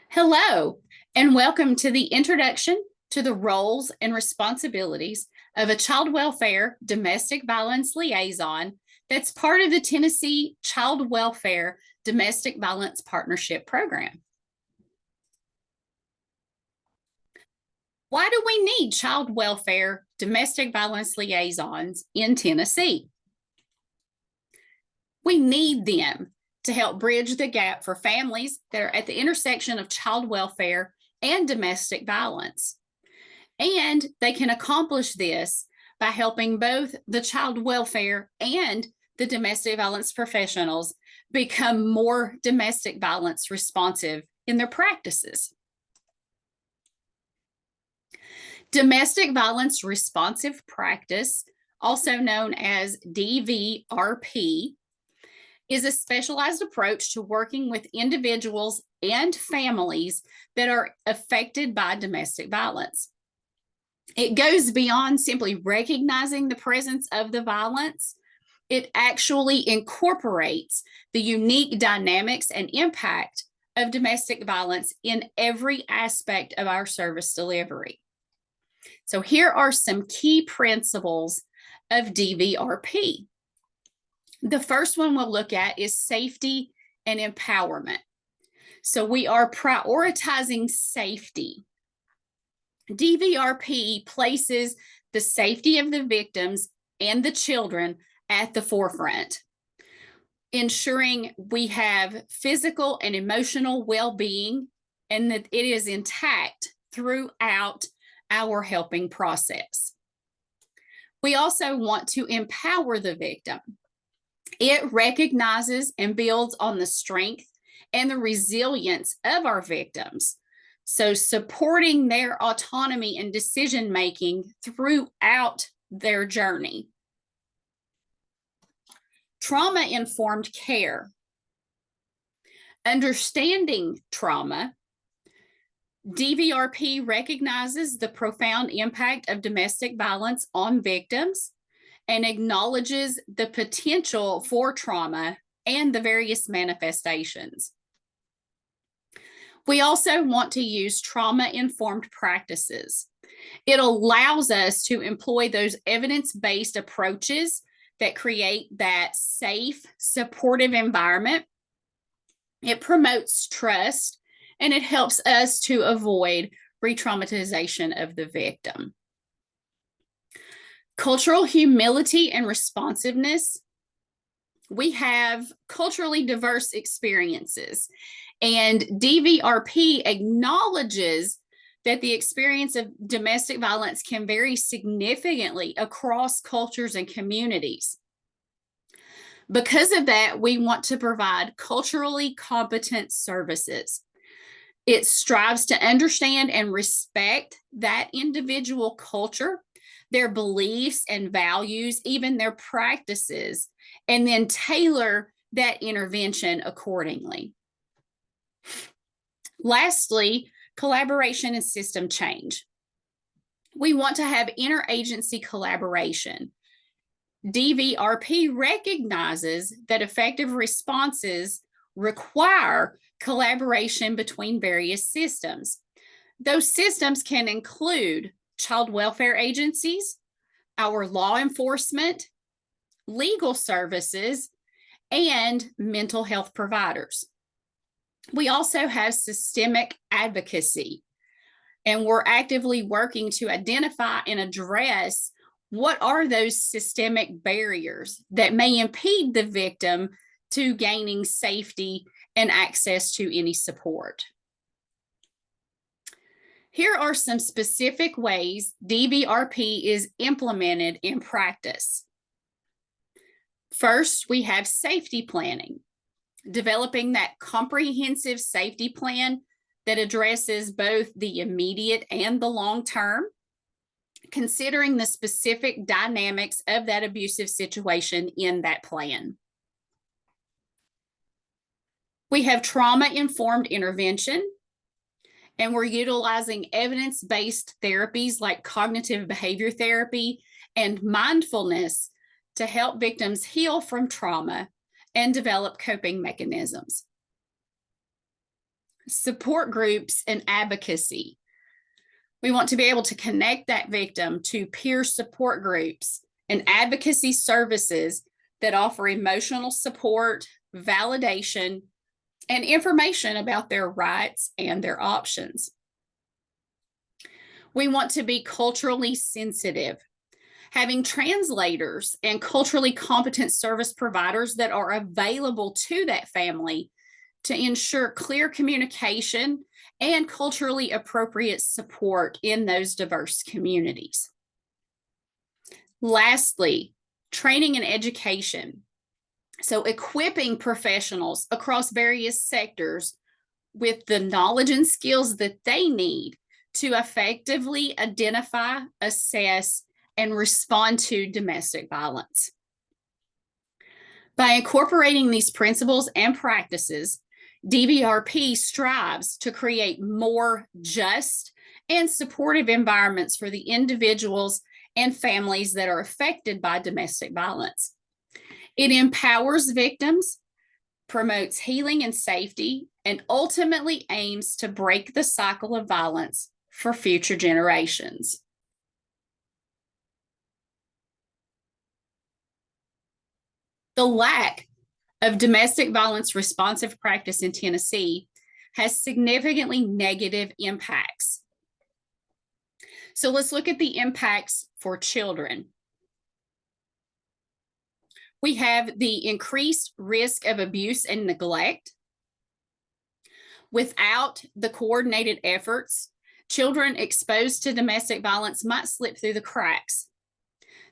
Hello, and welcome to the introduction to the roles and responsibilities of a child welfare domestic violence liaison that's part of the Tennessee Child Welfare Domestic Violence Partnership Program. Why do we need child welfare domestic violence liaisons in Tennessee? We need them to help bridge the gap for families that are at the intersection of child welfare and domestic violence. And they can accomplish this by helping both the child welfare and the domestic violence professionals become more domestic violence responsive in their practices. Domestic violence responsive practice, also known as DVRP, is a specialized approach to working with individuals and families that are affected by domestic violence. It goes beyond simply recognizing the presence of the violence. It actually incorporates the unique dynamics and impact of domestic violence in every aspect of our service delivery. So here are some key principles of DVRP. The first one we'll look at is safety and empowerment. So we are prioritizing safety. DVRP places the safety of the victims and the children at the forefront, ensuring we have physical and emotional well-being and that it is intact throughout our helping process. We also want to empower the victim. It recognizes and builds on the strength and the resilience of our victims. So supporting their autonomy and decision-making throughout their journey. Trauma-informed care. Understanding trauma, DVRP recognizes the profound impact of domestic violence on victims and acknowledges the potential for trauma and the various manifestations. We also want to use trauma-informed practices. It allows us to employ those evidence-based approaches that create that safe, supportive environment. It promotes trust, and it helps us to avoid re-traumatization of the victim. Cultural humility and responsiveness. We have culturally diverse experiences, and DVRP acknowledges that the experience of domestic violence can vary significantly across cultures and communities. Because of that, we want to provide culturally competent services. It strives to understand and respect that individual culture, their beliefs and values, even their practices, and then tailor that intervention accordingly. Lastly, collaboration and system change. We want to have interagency collaboration. DVRP recognizes that effective responses require collaboration between various systems. Those systems can include child welfare agencies, our law enforcement, legal services, and mental health providers. We also have systemic advocacy, and we're actively working to identify and address what are those systemic barriers that may impede the victim to gaining safety and access to any support. Here are some specific ways DVRP is implemented in practice. First, we have safety planning, developing that comprehensive safety plan that addresses both the immediate and the long term, considering the specific dynamics of that abusive situation in that plan. We have trauma-informed intervention, and we're utilizing evidence-based therapies like cognitive behavior therapy and mindfulness to help victims heal from trauma and develop coping mechanisms. support groups, and advocacy. We want to be able to connect that victim to peer support groups and advocacy services that offer emotional support, validation, and information about their rights and their options. We want to be culturally sensitive, having translators and culturally competent service providers that are available to that family to ensure clear communication and culturally appropriate support in those diverse communities. Lastly, training and education. So equipping professionals across various sectors with the knowledge and skills that they need to effectively identify, assess, and respond to domestic violence. By incorporating these principles and practices, DVRP strives to create more just and supportive environments for the individuals and families that are affected by domestic violence. It empowers victims, promotes healing and safety, and ultimately aims to break the cycle of violence for future generations. The lack of domestic violence responsive practice in Tennessee has significantly negative impacts. So let's look at the impacts for children. We have the increased risk of abuse and neglect. Without the coordinated efforts, children exposed to domestic violence might slip through the cracks.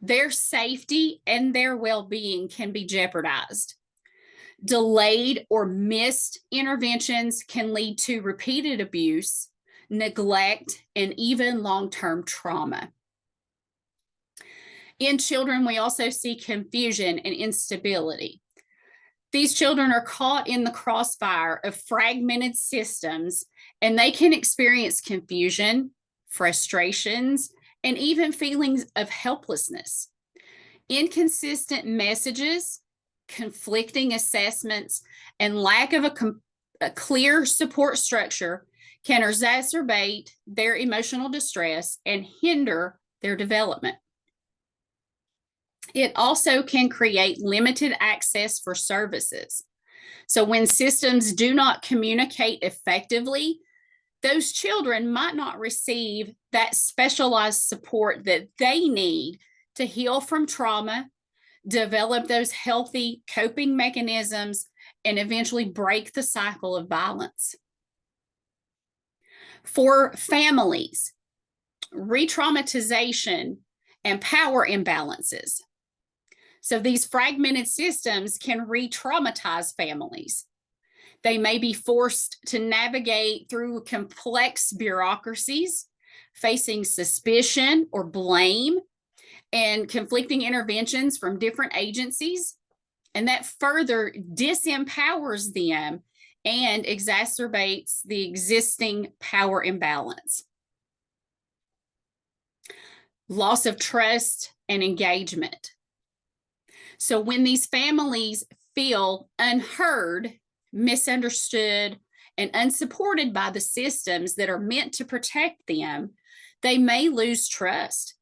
Their safety and their well-being can be jeopardized. Delayed or missed interventions can lead to repeated abuse, neglect, and even long-term trauma. In children, we also see confusion and instability. These children are caught in the crossfire of fragmented systems, and they can experience confusion, frustrations, and even feelings of helplessness. Inconsistent messages, conflicting assessments, and lack of a clear support structure can exacerbate their emotional distress and hinder their development. It also can create limited access for services. So when systems do not communicate effectively, those children might not receive that specialized support that they need to heal from trauma, develop those healthy coping mechanisms, and eventually break the cycle of violence. For families, re-traumatization and power imbalances. So these fragmented systems can re-traumatize families. They may be forced to navigate through complex bureaucracies, facing suspicion or blame, and conflicting interventions from different agencies. And that further disempowers them and exacerbates the existing power imbalance. Loss of trust and engagement. So when these families feel unheard, misunderstood, and unsupported by the systems that are meant to protect them, they may lose trust.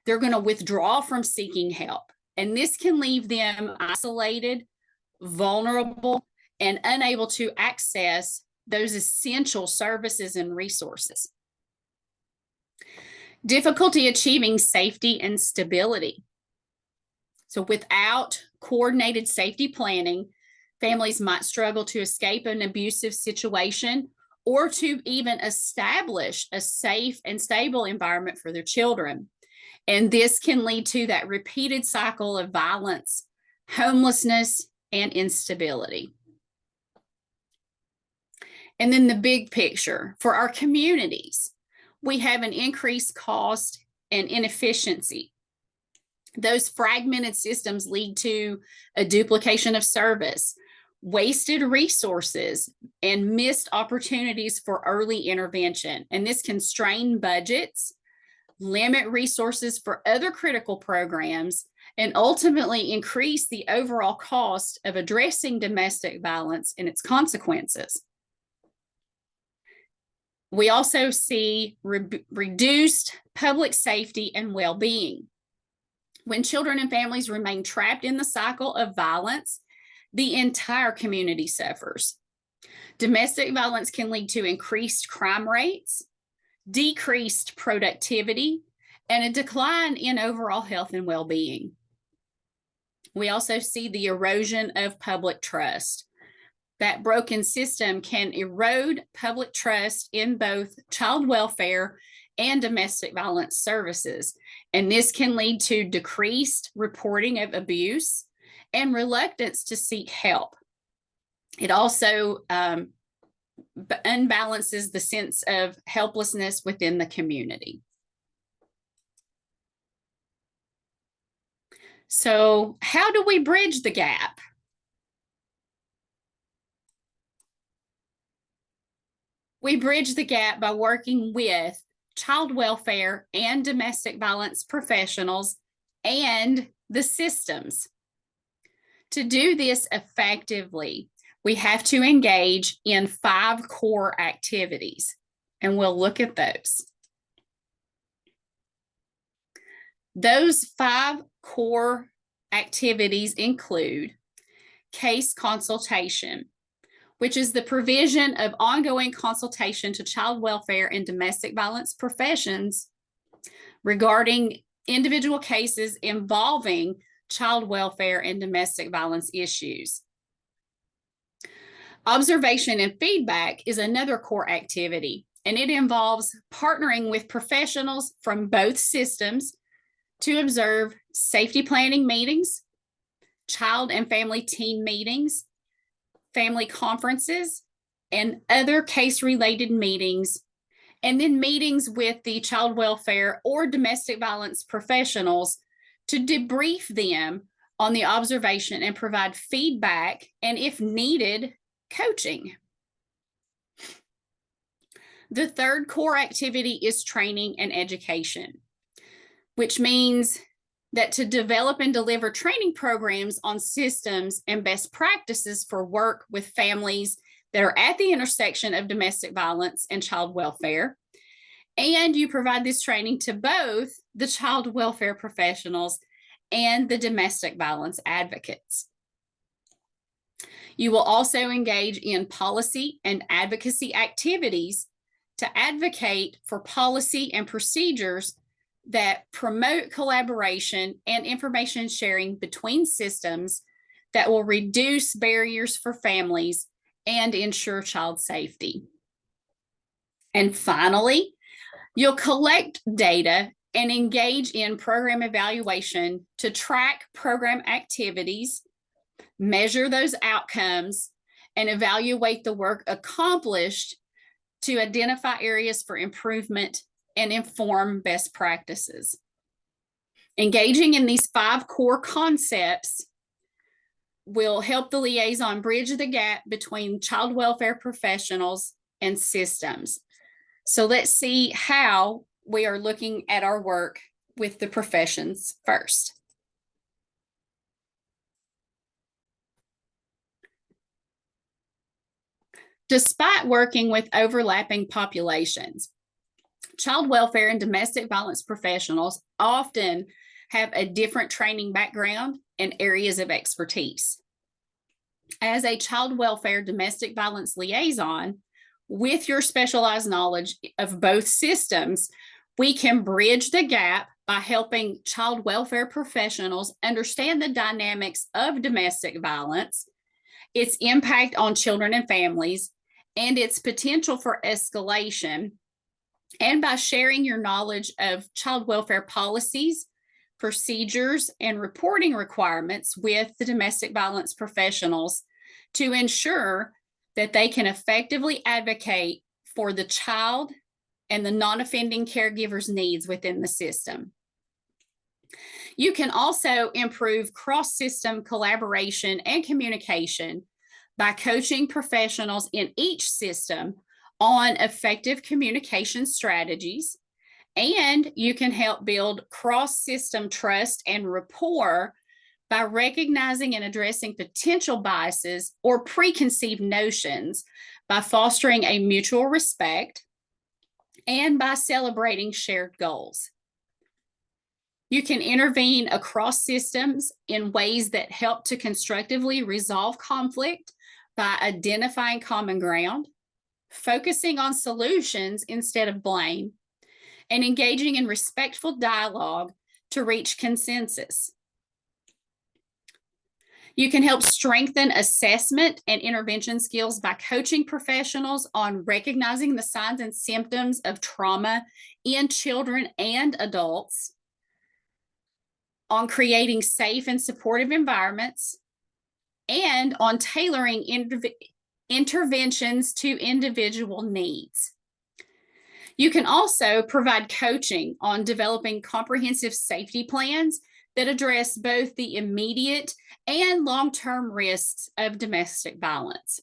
They're going to withdraw from seeking help, and this can leave them isolated, vulnerable, and unable to access those essential services and resources. Difficulty achieving safety and stability. So without coordinated safety planning, families might struggle to escape an abusive situation or to even establish a safe and stable environment for their children. And this can lead to that repeated cycle of violence, homelessness, and instability. And then the big picture for our communities, we have an increased cost and inefficiency. Those fragmented systems lead to a duplication of service, wasted resources, and missed opportunities for early intervention. And this can strain budgets, limit resources for other critical programs, and ultimately increase the overall cost of addressing domestic violence and its consequences. We also see reduced public safety and well-being. When children and families remain trapped in the cycle of violence, the entire community suffers. Domestic violence can lead to increased crime rates, decreased productivity, and a decline in overall health and well-being. We also see the erosion of public trust. That broken system can erode public trust in both child welfare and domestic violence services. And this can lead to decreased reporting of abuse and reluctance to seek help. It also unbalances the sense of helplessness within the community. So, how do we bridge the gap? We bridge the gap by working with child welfare and domestic violence professionals and the systems. To do this effectively, we have to engage in 5 core activities, and we'll look at those. Those 5 core activities include case consultation, which is the provision of ongoing consultation to child welfare and domestic violence professions regarding individual cases involving child welfare and domestic violence issues. Observation and feedback is another core activity, and it involves partnering with professionals from both systems to observe safety planning meetings, child and family team meetings, family conferences, and other case-related meetings, and then meetings with the child welfare or domestic violence professionals to debrief them on the observation and provide feedback, and if needed, coaching. The third core activity is training and education, which means that to develop and deliver training programs on systems and best practices for work with families that are at the intersection of domestic violence and child welfare. And you provide this training to both the child welfare professionals and the domestic violence advocates. You will also engage in policy and advocacy activities to advocate for policy and procedures that promote collaboration and information sharing between systems that will reduce barriers for families and ensure child safety. And finally, you'll collect data and engage in program evaluation to track program activities, measure those outcomes, and evaluate the work accomplished to identify areas for improvement and inform best practices. Engaging in these 5 core concepts will help the liaison bridge the gap between child welfare professionals and systems. So let's see how we are looking at our work with the professions first. Despite working with overlapping populations, child welfare and domestic violence professionals often have a different training background and areas of expertise. As a child welfare domestic violence liaison, with your specialized knowledge of both systems, we can bridge the gap by helping child welfare professionals understand the dynamics of domestic violence, its impact on children and families, and its potential for escalation, and by sharing your knowledge of child welfare policies, procedures, and reporting requirements with the domestic violence professionals to ensure that they can effectively advocate for the child and the non-offending caregiver's needs within the system. You can also improve cross-system collaboration and communication by coaching professionals in each system on effective communication strategies, and you can help build cross-system trust and rapport by recognizing and addressing potential biases or preconceived notions by fostering a mutual respect, and by celebrating shared goals. You can intervene across systems in ways that help to constructively resolve conflict by identifying common ground, focusing on solutions instead of blame, and engaging in respectful dialogue to reach consensus. You can help strengthen assessment and intervention skills by coaching professionals on recognizing the signs and symptoms of trauma in children and adults, on creating safe and supportive environments, and on tailoring interventions to individual needs. You can also provide coaching on developing comprehensive safety plans that address both the immediate and long-term risks of domestic violence.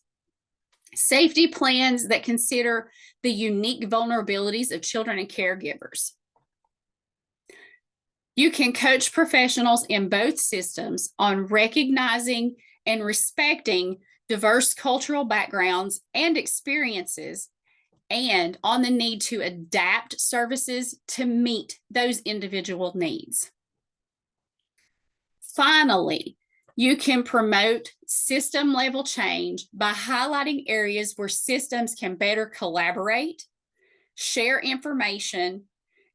Safety plans that consider the unique vulnerabilities of children and caregivers. You can coach professionals in both systems on recognizing and respecting diverse cultural backgrounds and experiences, and on the need to adapt services to meet those individual needs. Finally, you can promote system-level change by highlighting areas where systems can better collaborate, share information,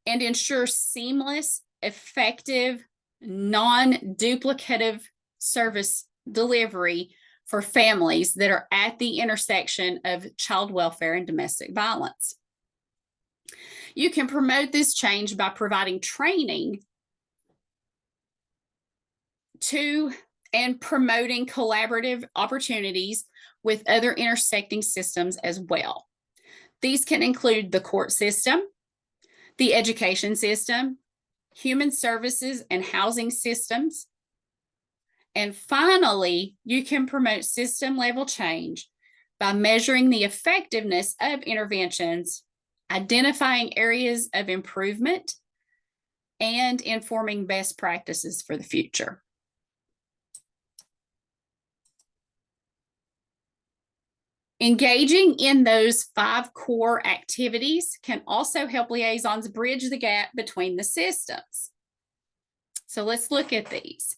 and ensure seamless, effective, non-duplicative service delivery for families that are at the intersection of child welfare and domestic violence. You can promote this change by providing training to and promoting collaborative opportunities with other intersecting systems as well. These can include the court system, the education system, human services and housing systems. And finally, you can promote system-level change by measuring the effectiveness of interventions, identifying areas of improvement, and informing best practices for the future. Engaging in those 5 core activities can also help liaisons bridge the gap between the systems. So let's look at these.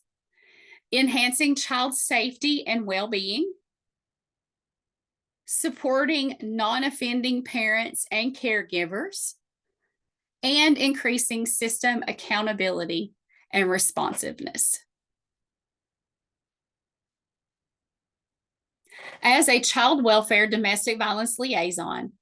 Enhancing child safety and well-being, supporting non-offending parents and caregivers, and increasing system accountability and responsiveness. As a child welfare domestic violence liaison,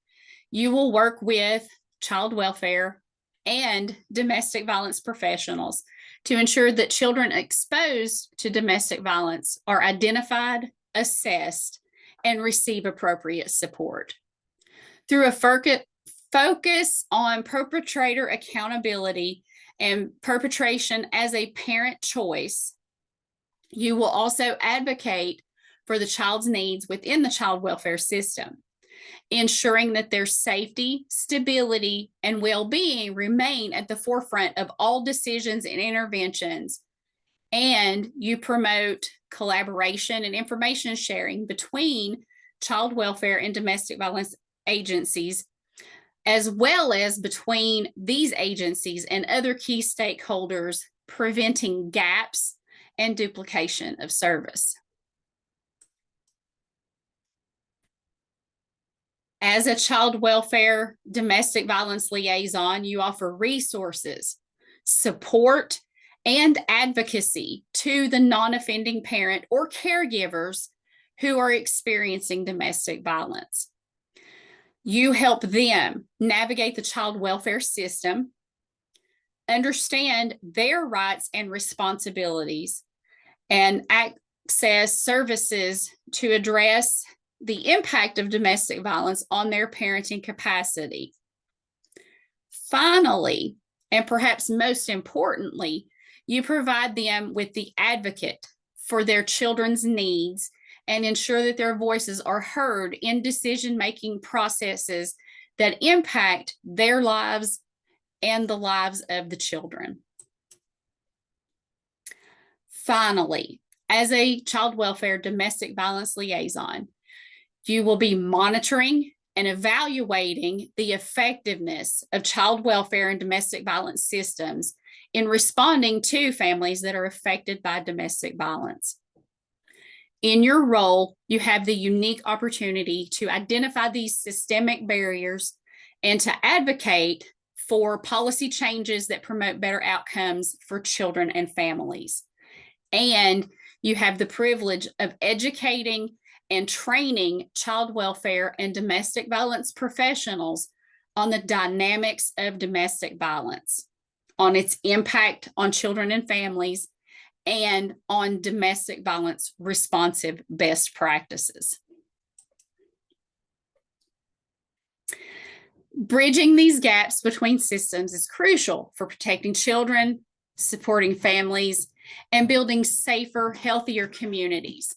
you will work with child welfare and domestic violence professionals to ensure that children exposed to domestic violence are identified, assessed, and receive appropriate support. Through a focus on perpetrator accountability and perpetration as a parent choice, you will also advocate for the child's needs within the child welfare system, ensuring that their safety, stability, and well-being remain at the forefront of all decisions and interventions. And you promote collaboration and information sharing between child welfare and domestic violence agencies, as well as between these agencies and other key stakeholders, preventing gaps and duplication of service. As a child welfare domestic violence liaison, you offer resources, support, and advocacy to the non-offending parent or caregivers who are experiencing domestic violence. You help them navigate the child welfare system, understand their rights and responsibilities, and access services to address the impact of domestic violence on their parenting capacity. Finally, and perhaps most importantly, you provide them with the advocate for their children's needs and ensure that their voices are heard in decision-making processes that impact their lives and the lives of the children. Finally, as a child welfare domestic violence liaison, you will be monitoring and evaluating the effectiveness of child welfare and domestic violence systems in responding to families that are affected by domestic violence. In your role, you have the unique opportunity to identify these systemic barriers and to advocate for policy changes that promote better outcomes for children and families. And you have the privilege of educating and training child welfare and domestic violence professionals on the dynamics of domestic violence, on its impact on children and families, and on domestic violence responsive best practices. Bridging these gaps between systems is crucial for protecting children, supporting families, and building safer, healthier communities.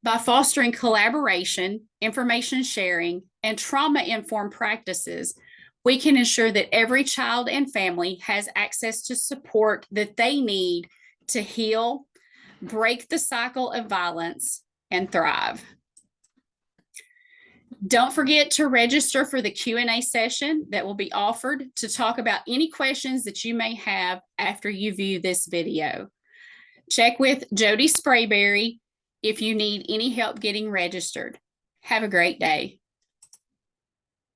By fostering collaboration, information sharing, and trauma-informed practices, we can ensure that every child and family has access to support that they need to heal, break the cycle of violence, and thrive. Don't forget to register for the Q&A session that will be offered to talk about any questions that you may have after you view this video. Check with Jody Sprayberry if you need any help getting registered. Have a great day.